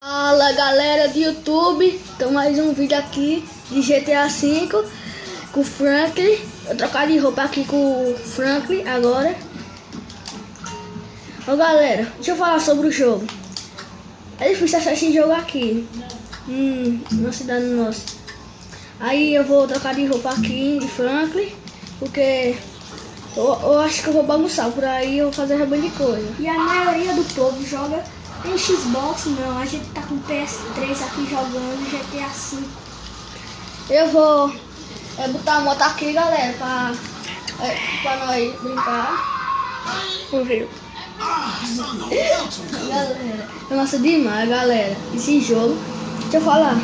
Fala galera do YouTube, então mais um vídeo aqui de GTA V com o Franklin. Eu trocar de roupa aqui com o Franklin agora. Ô galera, deixa eu falar sobre o jogo. É difícil achar esse jogo aqui na cidade nossa. Aí eu vou trocar de roupa aqui de Franklin, porque eu acho que eu vou bagunçar por aí, eu vou fazer um de coisa. E a maioria do povo joga em Xbox, não, a gente tá com PS3 aqui jogando GTA V. Eu vou botar a moto aqui, galera, pra nós brincar. Vamos ver. Galera, é massa demais, galera, esse jogo. Deixa eu falar.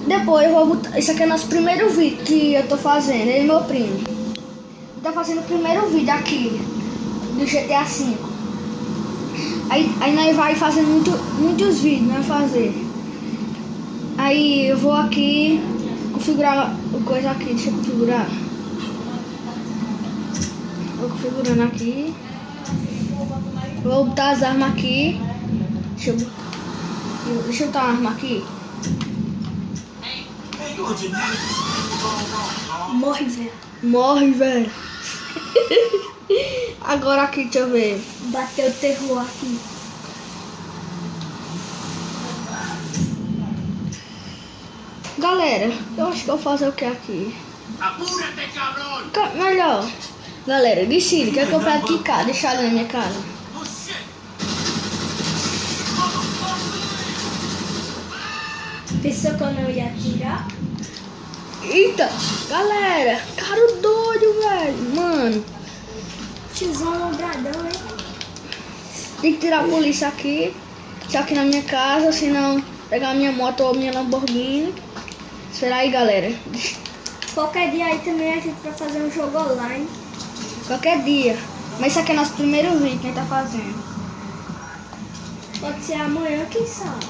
Depois eu vou botar. Esse aqui é nosso primeiro vídeo que eu tô fazendo, ele e meu primo. Tá fazendo o primeiro vídeo aqui do GTA V. Aí nós vai fazendo muitos vídeos, né? Fazer. Aí eu vou aqui configurar o coisa aqui, deixa eu configurar. Vou configurando aqui. Vou botar as armas aqui. Deixa eu botar uma arma aqui. Morre, velho. Morre, velho. Agora aqui, deixa eu ver. Bateu o terror aqui. Galera, eu acho que eu vou fazer o que aqui? ¡Apúrate, cabrón! Melhor. Galera, decide, quer que eu pegue aqui cá, deixar ali na minha casa. Oh, shit! Pensou que eu não ia atirar? Eita, galera, cara doido, velho. Mano, Tiozão lombradão, hein? tem que tirar a polícia aqui. Deixar aqui na minha casa, senão pegar a minha moto ou a minha Lamborghini. Espera aí, galera. Qualquer dia aí também a gente vai fazer um jogo online. Qualquer dia. Mas isso aqui é nosso primeiro vídeo que a gente tá fazendo. Pode ser amanhã, quem sabe?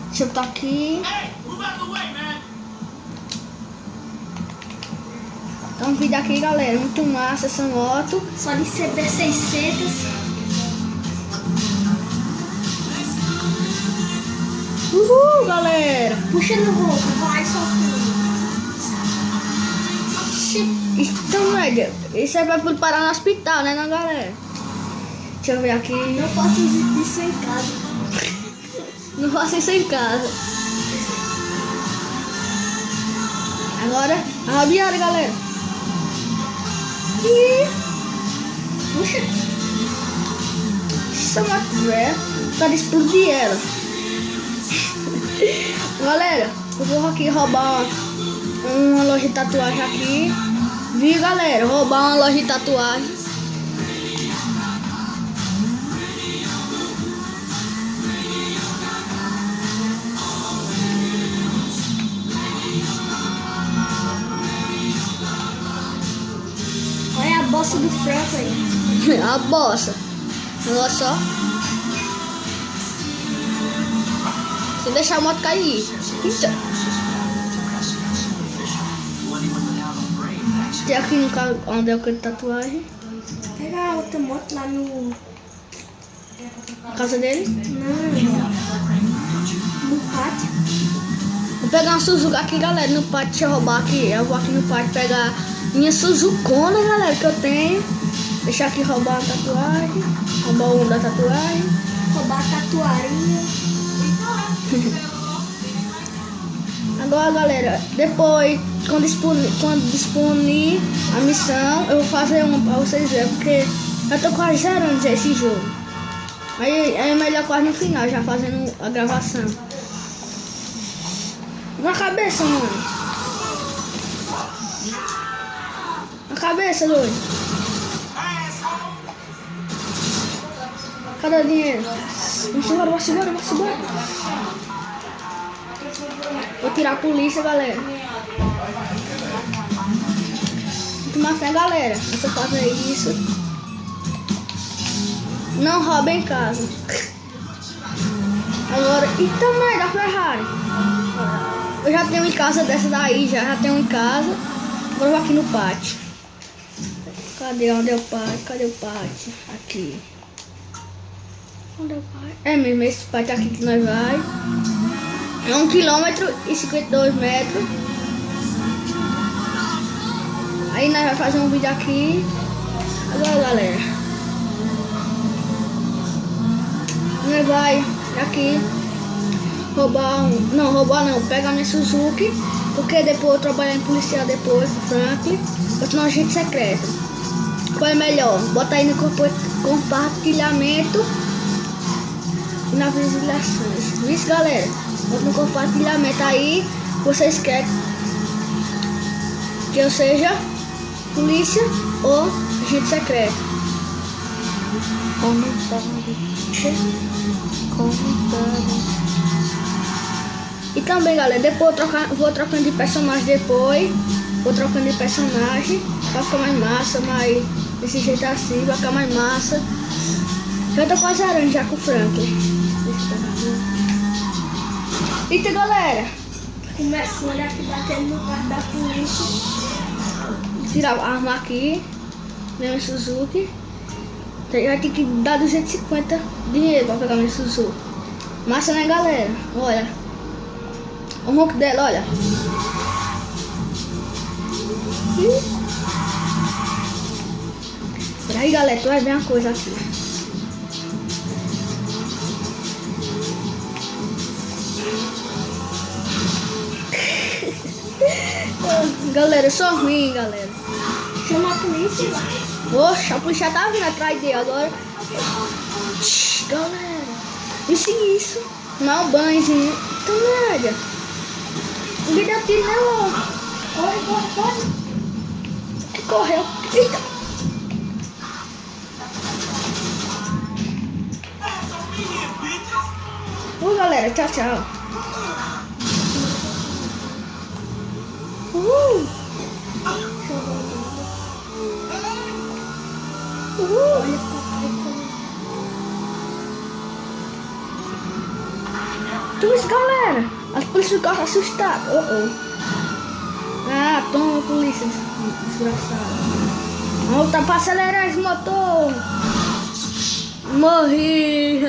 Deixa eu botar aqui. Hey, move out of the way, man! Tá um vídeo aqui, galera. Muito massa essa moto. Só de CB600. Uhul, galera. Puxa no roubo, vai soltando. Então, velho, isso aí vai parar no hospital, né, não, galera? Deixa eu ver aqui. Não faço isso em casa. Não faça isso em casa. Agora, a rabiada, galera. E... puxa. Isso é uma trap. Para explodir ela. Galera, eu vou aqui roubar uma loja de tatuagem aqui. Viu, galera? Roubar uma loja de tatuagem. Olha a bossa do Franco aí. A bossa. Olha só. Sem deixar a moto cair. Eita. Tem aqui no carro onde eu quero tatuagem. Pega a outra moto lá no... Na casa dele. Não. No pátio. Vou pegar uma Suzuki aqui, galera, no pátio. Deixa eu roubar aqui. Eu vou aqui no pátio pegar minha Suzukona, galera, que eu tenho. Deixar aqui roubar a tatuagem. Roubar um da tatuagem. Roubar a tatuarinha. Agora, galera, depois, quando disponível a missão, eu vou fazer uma pra vocês verem, porque eu tô quase zerando já esse jogo. Aí é melhor quase no final, já fazendo a gravação. Na cabeça, mano. Na cabeça, doido. Cadê o dinheiro? Vamos embora, vamos embora, vamos embora. Vou tirar a polícia, galera. Muito massa, galera. Você fazer isso. Não rouba em casa. Agora, e também da Ferrari. Eu já tenho em casa dessa daí, já tenho em casa. Agora eu vou aqui no pátio. Cadê? Onde é o pátio? Cadê o pátio? Aqui. Onde é o pai? É mesmo, esse pai tá aqui que nós vai. É 1 km e 52 metros. Aí nós vamos fazer um vídeo aqui. Agora, galera, nós vai aqui roubar pegar minha Suzuki, porque depois eu trabalhar em policial depois, do Franklin, eu sou um agente secreto. Qual é melhor? Bota aí no compartilhamento e nas visualizações. Isso, galera, bota no compartilhamento aí. Vocês querem que eu seja polícia ou agente secreto? Comentário. E também, galera, depois vou trocando de personagem depois. Vou trocando de personagem pra ficar mais massa, mas desse jeito assim vai ficar mais massa. Já tô quase zerando já com o Franklin. Eita, galera, Começando aqui batendo no carro da polícia. tirar a arma aqui, minha Suzuki. Vai ter que dar 250 dinheiro pra pegar minha Suzuki. Massa, né, galera? Olha o ronco dela, olha. Peraí, galera, tu vai ver uma coisa aqui. Galera, eu sou ruim, galera. Chama a polícia, vai. Oxe, a polícia tá vindo atrás dele agora. Galera, isso. Tomar um banhozinho. Então, nada. Ninguém deu tiro nela. Corre. Que correu. Eita. Galera, tchau. Olha o papai também. Tudo isso, galera. As polícias ficam assustadas. Ah, toma, polícia, desgraçada. Vamos voltar pra acelerar esse motor. Morri.